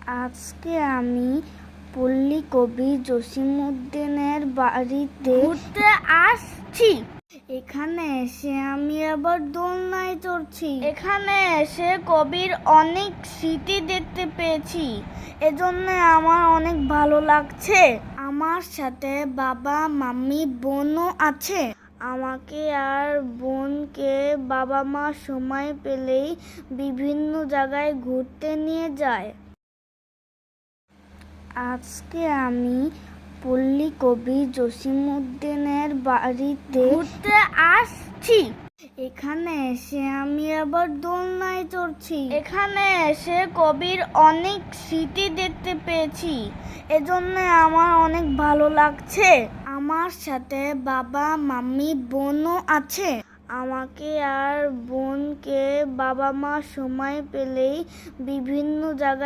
আজকে আমি পল্লী কবি জসিমউদ্দিনের বাড়িতে ঘুরতে আসছি। এখানে এসে আমি আবার দোলনায় চড়ছি। এখানে এসে কবির অনেক স্মৃতি দেখতে পেয়েছি, এজন্য আমার অনেক ভালো লাগছে। আমার সাথে বাবা, মাম্মি, বোনও আছে। আমাকে আর বোনকে বাবা মা সময় পেলেই বিভিন্ন জায়গায় ঘুরতে নিয়ে যায়। আজকে আমি পল্লী কবি জসিমউদ্দিনের বাড়িতে ঘুরতে আসছি। এখানে এসে আমি আবার দোলনায় চড়ছি। এখানে এসে কবির অনেক স্মৃতি দেখতে পেয়েছি, এজন্য আমার অনেক ভালো লাগছে। আমার সাথে বাবা, মাম্মি, বোনও আছে। আমাকে আর বোনকে বাবা মা সময় পেলেই বিভিন্ন জায়গায়